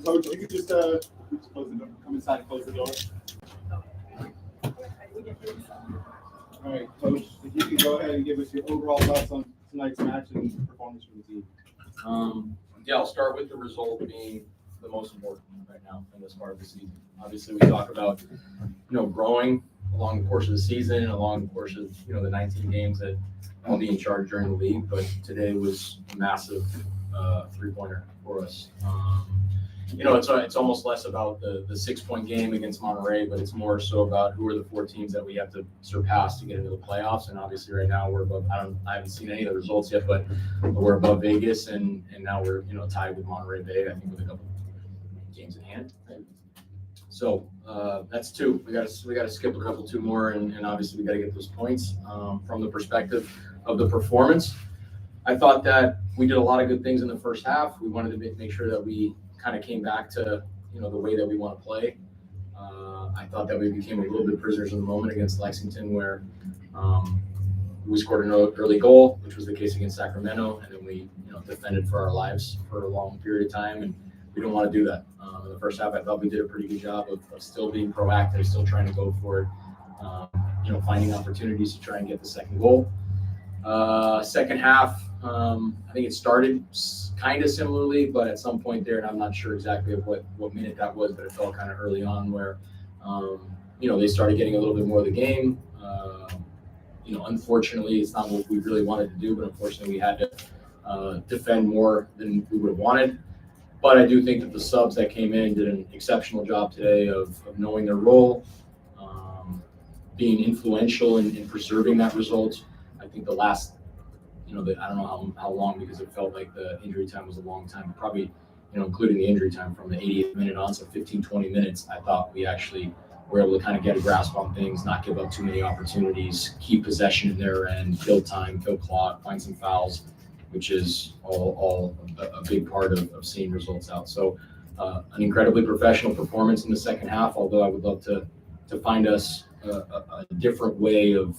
Coach, you could just close the door. Come inside and close the door. All right, Coach, if you could go ahead and give us your overall thoughts on tonight's match and performance from the team. Yeah, I'll start with the result being the most important right now in this part of the season. Obviously, we talk about, growing along the course of the season, along the course of, the 19 games that I'll be in charge during the league. But today was a massive three-pointer for us. It's almost less about the 6-point game against Monterey, but it's more so about who are the 4 teams that we have to surpass to get into the playoffs. And obviously, right now we're above. I haven't seen any of the results yet, but we're above Vegas, and now we're tied with Monterey Bay. I think with a couple games in hand. Right? So that's 2. We got to skip a couple 2 more, and obviously we got to get those points. From the perspective of the performance, I thought that we did a lot of good things in the first half. We wanted to make sure that we kind of came back to the way that we want to play. I thought that we became a little bit prisoners of the moment against Lexington, where we scored an early goal, which was the case against Sacramento, and then we defended for our lives for a long period of time, and we didn't want to do that. In the first half, I thought we did a pretty good job of still being proactive, still trying to go for it, finding opportunities to try and get the second goal. Second half, I think it started kind of similarly, but at some point there, and I'm not sure exactly of what minute that was, but it felt kind of early on where, they started getting a little bit more of the game. Unfortunately, it's not what we really wanted to do, but unfortunately we had to defend more than we would have wanted. But I do think that the subs that came in did an exceptional job today of knowing their role, being influential in preserving that result. I think the last, I don't know how long, because it felt like the injury time was a long time, probably, including the injury time from the 80th minute on, so 15, 20 minutes, I thought we actually were able to kind of get a grasp on things, not give up too many opportunities, keep possession in their end, kill time, kill clock, find some fouls, which is all a big part of seeing results out. So an incredibly professional performance in the second half, although I would love to find us a different way of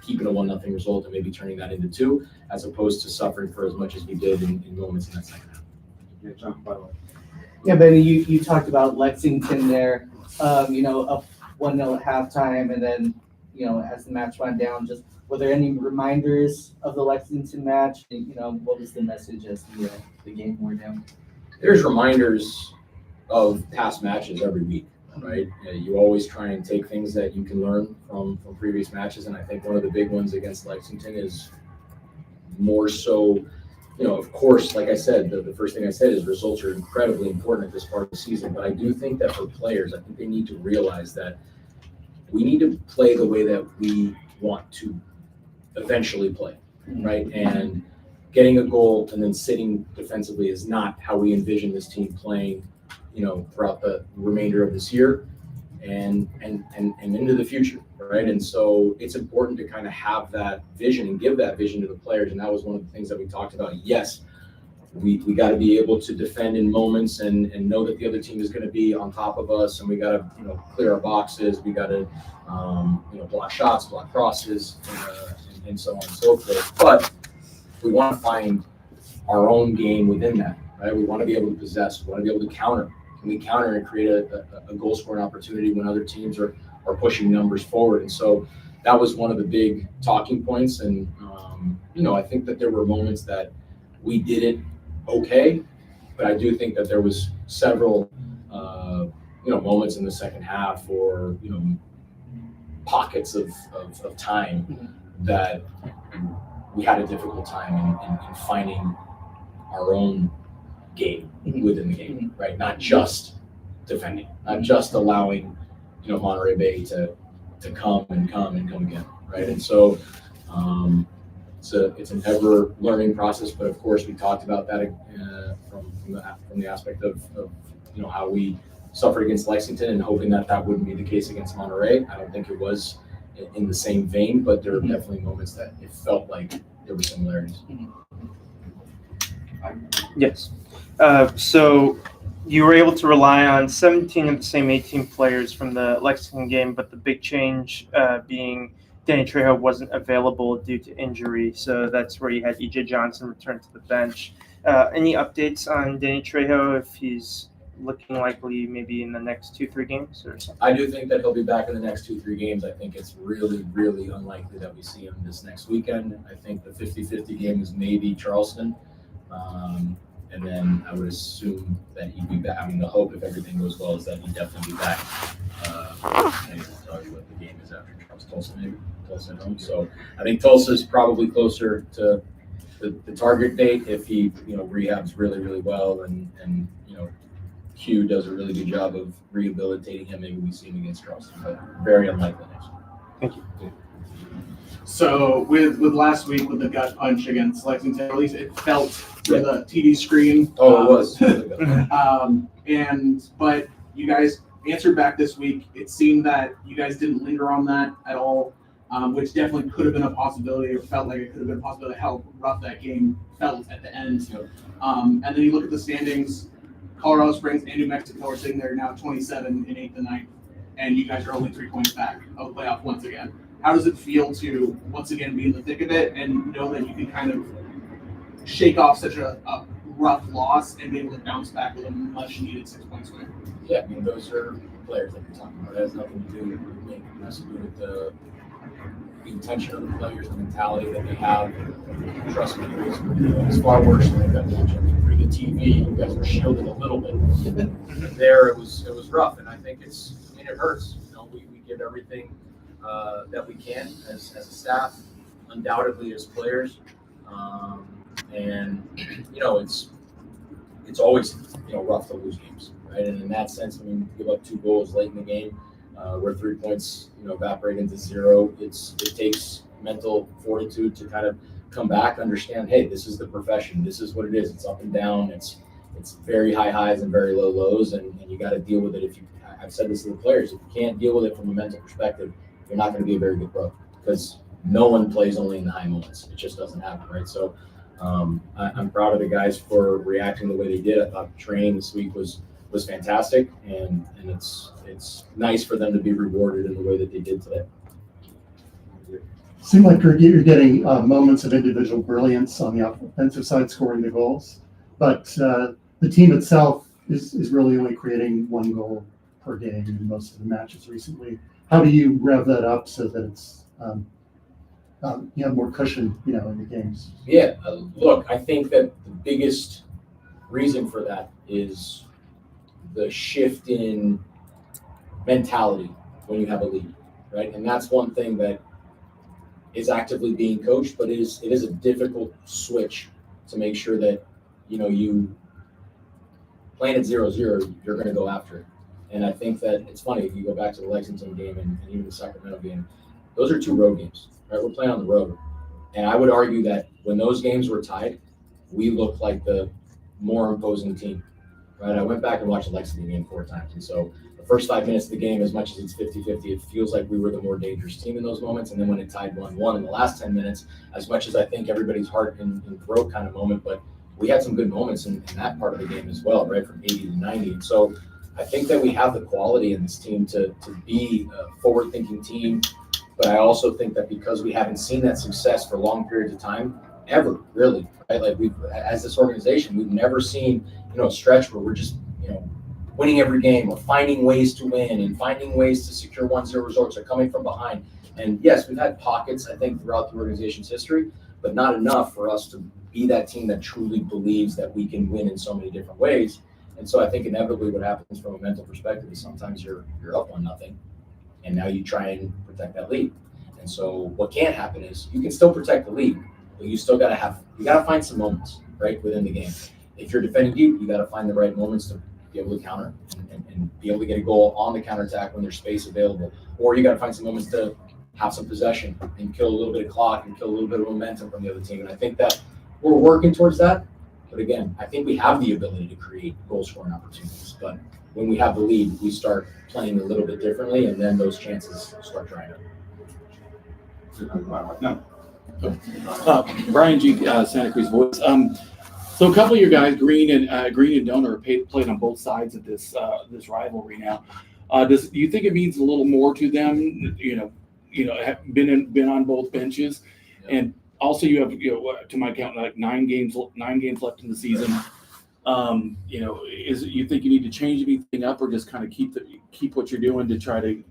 keeping a 1-0 result and maybe turning that into 2, as opposed to suffering for as much as we did in moments in that second half. Yeah, John, by the way. Yeah, Benny, you talked about Lexington there, up 1-0 at halftime, and then, as the match went down, just were there any reminders of the Lexington match? What was the message as the game wore down? There's reminders of past matches every week, right? You always try and take things that you can learn from previous matches, and I think one of the big ones against Lexington is more so, of course, like I said, the first thing I said is results are incredibly important at this part of the season, but I do think that for players, I think they need to realize that we need to play the way that we want to eventually play, right? And getting a goal and then sitting defensively is not how we envision this team playing, throughout the remainder of this year and into the future, right? And so it's important to kind of have that vision and give that vision to the players. And that was one of the things that we talked about. Yes, we got to be able to defend in moments and know that the other team is going to be on top of us, and we got to clear our boxes. We got to block shots, block crosses, and so on and so forth. But we want to find our own game within that, right? We want to be able to possess. We want to be able to counter. Can we counter and create a goal scoring opportunity when other teams are pushing numbers forward? And so that was one of the big talking points. And I think that there were moments that we did it okay, but I do think that there was several moments in the second half, or pockets of time that we had a difficult time in finding our own game within the game, right? Not just defending, not just allowing Monterey Bay to come again, right? And so it's an ever learning process, but of course we talked about that from the aspect of how we suffered against Lexington and hoping that wouldn't be the case against Monterey. I don't think it was in the same vein, but there were definitely moments that it felt like there were similarities. Yes. So you were able to rely on 17 of the same 18 players from the Lexington game, but the big change being Danny Trejo wasn't available due to injury. So that's where you had E.J. Johnson return to the bench. Any updates on Danny Trejo, if he's looking likely maybe in the next 2-3 games or something? I do think that he'll be back in the next 2-3 games. I think it's really, really unlikely that we see him this next weekend. I think the 50-50 game is maybe Charleston. And then I would assume that he'd be back. I mean, the hope, if everything goes well, is that he'd definitely be back. I will tell you what the game is after Charleston. Tulsa, maybe. Tulsa at home. So I think Tulsa is probably closer to the target date if he, rehabs really, really well and Q does a really good job of rehabilitating him. Maybe we see him against Charleston, but very unlikely next week. Thank you. So with last week with the gut punch against Lexington, at least it felt through the TV screen. Oh, it was. But you guys answered back this week. It seemed that you guys didn't linger on that at all, which definitely could have been a possibility, or felt like it could have been a possibility how rough that game felt at the end. Yep. And then you look at the standings. Colorado Springs and New Mexico are sitting there now 27 in 8th and 9th, and you guys are only 3 points back of the playoff once again. How does it feel to once again be in the thick of it and know that you can kind of shake off such a rough loss and be able to bounce back with a much needed 6 points win? Yeah, I mean, those are players that you're talking about. It has nothing to do with me. It has to do with the intention of the players, the mentality that they have. Trust me, it's far worse than that match. I mean, through the TV, you guys were shielded a little bit. There, it was rough, and I think it hurts. We give everything that we can as a staff, undoubtedly as players, and it's always rough to lose games, right? And in that sense, I mean, give up 2 goals late in the game, where 3 points evaporate into 0. It takes mental fortitude to kind of come back, understand, hey, this is the profession, this is what it is. It's up and down. It's very high highs and very low lows, and you got to deal with it. I've said this to the players, if you can't deal with it from a mental perspective, you're not going to be a very good pro, because no one plays only in the high moments. It just doesn't happen, right? So I'm proud of the guys for reacting the way they did. I thought the training this week was fantastic, and it's nice for them to be rewarded in the way that they did today. Seemed like you're getting moments of individual brilliance on the offensive side, scoring the goals, but the team itself is really only creating 1 goal per game in most of the matches recently. How do you rev that up so that it's you have more cushion, in the games? Yeah, look, I think that the biggest reason for that is the shift in mentality when you have a lead, right? And that's one thing that is actively being coached, but it is a difficult switch to make sure that you playing at 0-0, you're going to go after it. And I think that it's funny, if you go back to the Lexington game and even the Sacramento game, those are 2 road games, right? We're playing on the road. And I would argue that when those games were tied, we looked like the more imposing team, right? I went back and watched the Lexington game 4 times. And so the first 5 minutes of the game, as much as it's 50-50, it feels like we were the more dangerous team in those moments. And then when it tied 1-1 in the last 10 minutes, as much as I think everybody's heart and throat kind of moment, but we had some good moments in that part of the game as well, right? From 80 to 90. And so I think that we have the quality in this team to be a forward-thinking team, but I also think that because we haven't seen that success for long periods of time, ever really, right? Like as this organization, we've never seen, a stretch where we're just, winning every game or finding ways to win and finding ways to secure 1-0 results or coming from behind. And yes, we've had pockets, I think, throughout the organization's history, but not enough for us to be that team that truly believes that we can win in so many different ways. And so I think inevitably what happens from a mental perspective is sometimes you're up 1-0, and now you try and protect that lead. And so what can't happen is you can still protect the lead, but you still gotta find some moments, right, within the game. If you're defending deep, you gotta find the right moments to be able to counter and be able to get a goal on the counterattack when there's space available. Or you gotta find some moments to have some possession and kill a little bit of clock and kill a little bit of momentum from the other team. And I think that we're working towards that. But again, I think we have the ability to create goal-scoring opportunities. But when we have the lead, we start playing a little bit differently, and then those chances start drying up. No. Brian G. Santa Cruz Voice. So a couple of your guys, Green and Donor, played on both sides of this rivalry now. Do you think it means a little more to them? Have been on both benches, and Also, you have, to my count, like 9 games left in the season. Is it, you think you need to change anything up, or just kind of keep what you're doing to try to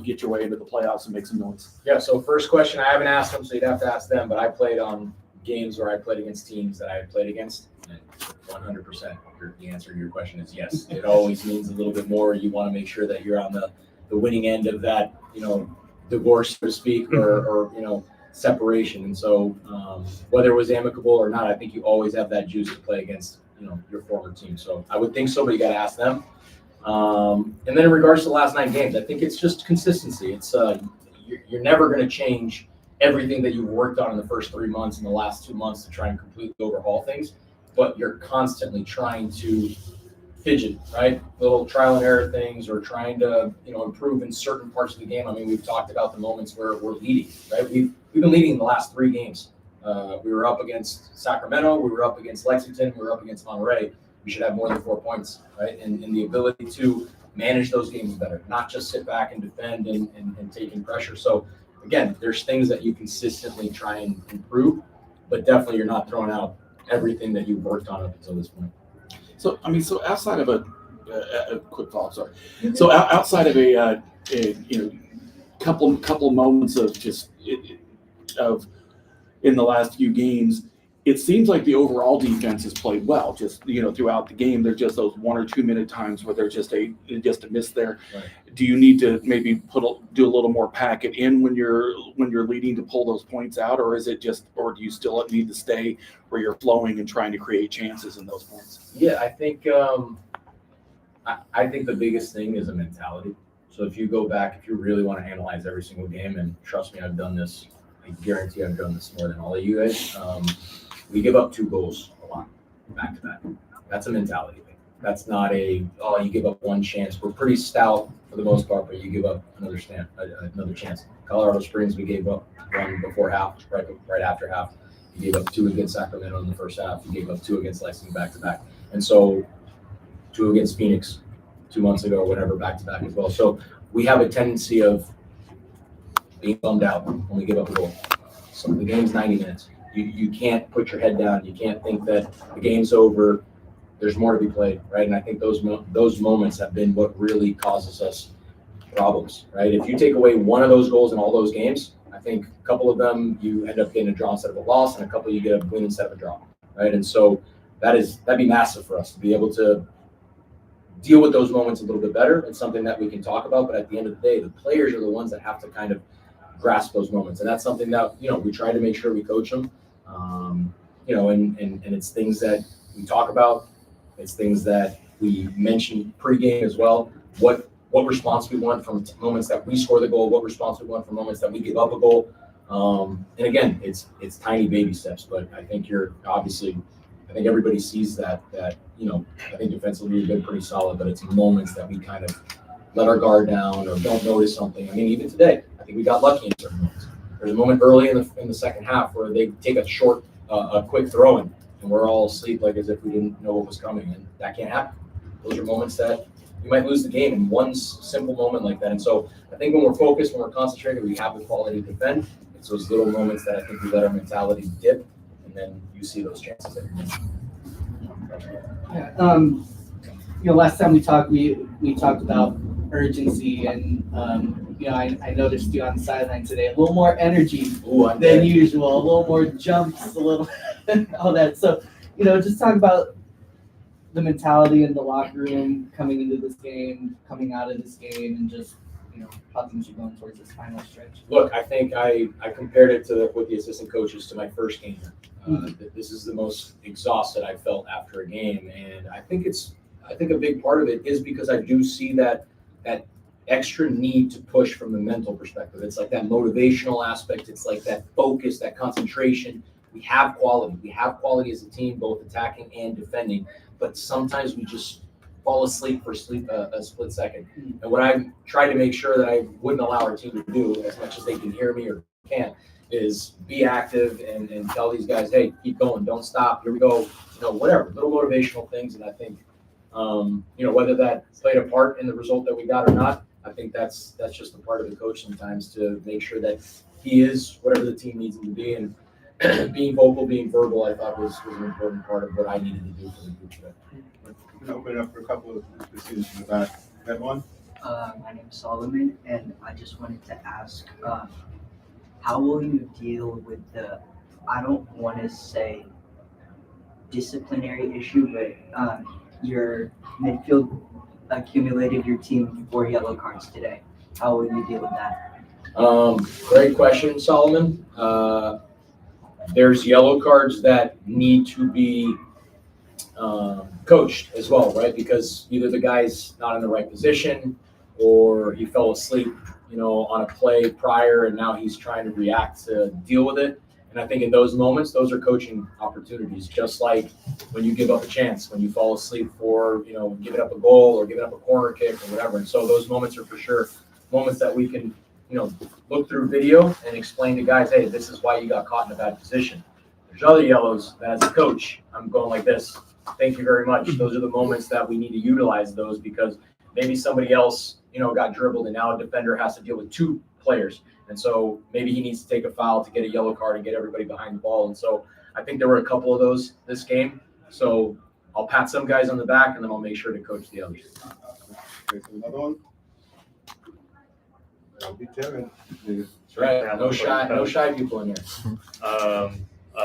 get your way into the playoffs and make some noise? Yeah, so first question, I haven't asked them, so you'd have to ask them, but I played on games where I played against teams that I had played against, and 100% the answer to your question is yes. It always means a little bit more. You want to make sure that you're on the winning end of that, divorce, so to speak, or separation. And so whether it was amicable or not, I think you always have that juice to play against, your former team. So I would think so, but you got to ask them. And then in regards to the last 9 games, I think it's just consistency. It's you're never going to change everything that you've worked on in the first 3 months and the last 2 months to try and completely overhaul things, but you're constantly trying to fidget, right? Little trial and error things, or trying to, improve in certain parts of the game. I mean, we've talked about the moments where we're leading, right? We've been leading in the last 3 games. We were up against Sacramento, we were up against Lexington, we were up against Monterey. We should have more than 4 points, right? And the ability to manage those games better, not just sit back and defend and take in pressure. So again, there's things that you consistently try and improve, but definitely you're not throwing out everything that you've worked on up until this point. So outside of a quick follow-up, sorry. So outside of a couple moments of just of in the last few games, it seems like the overall defense has played well. Just throughout the game, there's just those 1 or 2 minute times where there's just a miss there. Right. Do you need to maybe do a little more packet in when you're leading to pull those points out, or is it or do you still need to stay where you're flowing and trying to create chances in those points? Yeah, I think I think the biggest thing is a mentality. So if you go back, if you really want to analyze every single game, and trust me, I've done this. I guarantee I've done this more than all of you guys. We give up 2 goals a lot, back to back. That's a mentality thing. That's not you give up 1 chance. We're pretty stout for the most part, but you give up another chance. Colorado Springs, we gave up 1 before half, right after half. You gave up 2 against Sacramento in the first half. You gave up 2 against Lexington back to back. And so 2 against Phoenix 2 months ago or whatever, back to back as well. So we have a tendency of being bummed out when we give up a goal. So the game's 90 minutes. You can't put your head down. You can't think that the game's over. There's more to be played, right? And I think those moments have been what really causes us problems, right? If you take away 1 of those goals in all those games, I think a couple of them you end up getting a draw instead of a loss, and a couple you get a win instead of a draw, right? And so that'd be massive for us to be able to deal with those moments a little bit better. It's something that we can talk about, but at the end of the day, the players are the ones that have to kind of grasp those moments, and that's something that we try to make sure we coach them. And it's things that we talk about. It's things that we mention pregame as well. What response we want from moments that we score the goal. What response we want from moments that we give up a goal. And again, it's tiny baby steps, but I think I think everybody sees that I think defensively we've been pretty solid, but it's moments that we kind of let our guard down or don't notice something. I mean, even today, I think we got lucky in certain moments. There's a moment early in the second half where they take a quick throw in, and we're all asleep like as if we didn't know what was coming, and that can't happen. Those are moments that you might lose the game in one simple moment like that. And so I think when we're focused, when we're concentrated, we have the quality to defend. It's those little moments that I think we let our mentality dip, and then you see those chances that you mentioned. Yeah, last time we talked about urgency, and I noticed you on the sideline today, a little more energy than usual, a little more jumps, a little all that. So, just talk about the mentality in the locker room coming into this game, coming out of this game, and just how things are going towards this final stretch. Look, I think I compared it with the assistant coaches to my first game. This is the most exhausted I felt after a game, and I think a big part of it is because I do see that extra need to push from the mental perspective. It's like that motivational aspect. It's like that focus, that concentration. We have quality. We have quality as a team, both attacking and defending. But sometimes we just fall asleep for a split second. And what I try to make sure that I wouldn't allow our team to do, as much as they can hear me or can't, is be active and tell these guys, hey, keep going, don't stop, here we go, whatever, little motivational things. And I think, whether that played a part in the result that we got or not, I think that's just a part of the coach sometimes to make sure that he is whatever the team needs him to be. And being vocal, being verbal, I thought was an important part of what I needed to do for the group today. We can open it up for a couple of the students in the back. That one? My name is Solomon, and I just wanted to ask, how will you deal with the, I don't want to say disciplinary issue, but your midfield accumulated your team 4 yellow cards today. How will you deal with that? Great question, Solomon. There's yellow cards that need to be coached as well, right? Because either the guy's not in the right position or he fell asleep, on a play prior and now he's trying to react to deal with it. And I think in those moments, those are coaching opportunities, just like when you give up a chance, when you fall asleep for, giving up a goal or giving up a corner kick or whatever. And so those moments are for sure moments that we can, look through video and explain to guys, hey, this is why you got caught in a bad position. There's other yellows that as a coach, I'm going like this. Thank you very much. Those are the moments that we need to utilize those because maybe somebody else, got dribbled and now a defender has to deal with 2 players. And so maybe he needs to take a foul to get a yellow card and get everybody behind the ball. And so I think there were a couple of those this game. So I'll pat some guys on the back and then I'll make sure to coach the others. Okay, so another one. That'll be Kevin. That's right. No shy people in here.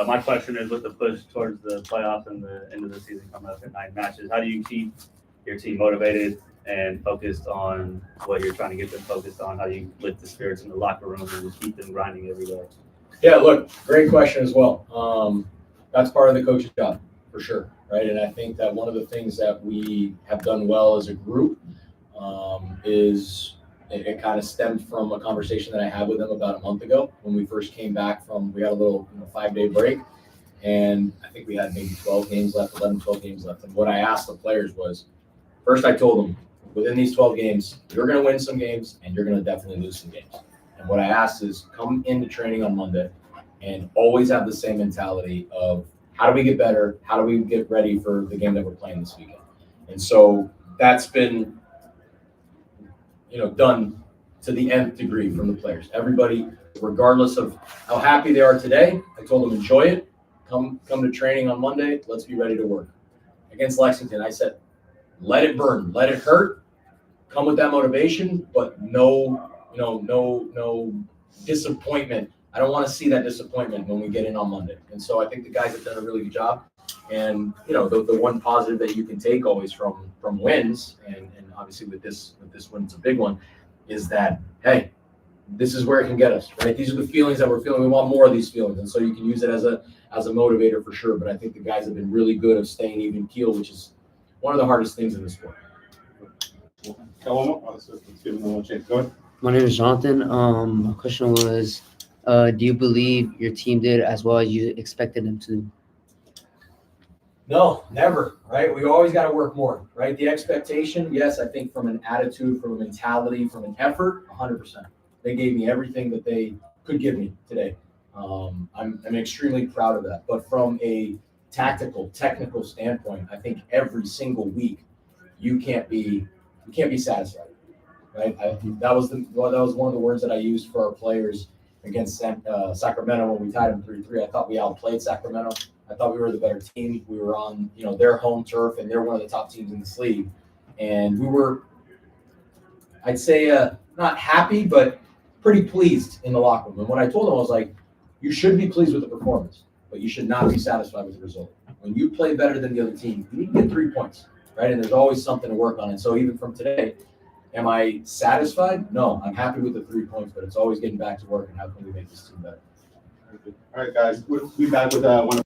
My question is, with the push towards the playoffs and the end of the season coming up in 9 matches, how do you keep your team motivated and focused on what you're trying to get them focused on? How do you lift the spirits in the locker room and just keep them grinding every day? Yeah, look, great question as well. That's part of the coach's job for sure, right? And I think that one of the things that we have done well as a group is it kind of stemmed from a conversation that I had with them about a month ago when we first came back we had a little 5-day break. And I think we had maybe 12 games left, 11, 12 games left. And what I asked the players was, first I told them, within these 12 games, you're going to win some games and you're going to definitely lose some games. And what I asked is come into training on Monday and always have the same mentality of how do we get better? How do we get ready for the game that we're playing this weekend? And so that's been, done to the nth degree from the players. Everybody, regardless of how happy they are today, I told them enjoy it. Come to training on Monday. Let's be ready to work. Against Lexington, I said, let it burn, let it hurt. Come with that motivation, but no disappointment. I don't want to see that disappointment when we get in on Monday. And so I think the guys have done a really good job. And the one positive that you can take always from wins, and obviously with this win, it's a big one, is that hey, this is where it can get us, right? These are the feelings that we're feeling. We want more of these feelings, and so you can use it as a motivator for sure. But I think the guys have been really good at staying even keel, which is one of the hardest things in the sport. Got one more? Let's give him one chance. Go ahead. My name is Jonathan. My question was, do you believe your team did as well as you expected them to? No, never, right? We always got to work more, right? The expectation, yes, I think from an attitude, from a mentality, from an effort, 100%. They gave me everything that they could give me today. I'm extremely proud of that. But from a technical standpoint, I think every single week you can't be satisfied, right? That was one of the words that I used for our players against Sacramento when we tied them 3-3. I thought we outplayed Sacramento. I thought we were the better team. We were on, their home turf, and they're one of the top teams in this league. And we were, I'd say, not happy, but pretty pleased in the locker room. And what I told them, I was like, you should be pleased with the performance, but you should not be satisfied with the result. When you play better than the other team, you need to get 3 points, right? And there's always something to work on. And so even from today, am I satisfied? No, I'm happy with the 3 points, but it's always getting back to work and how can we make this team better. All right, guys. We'll be back with one.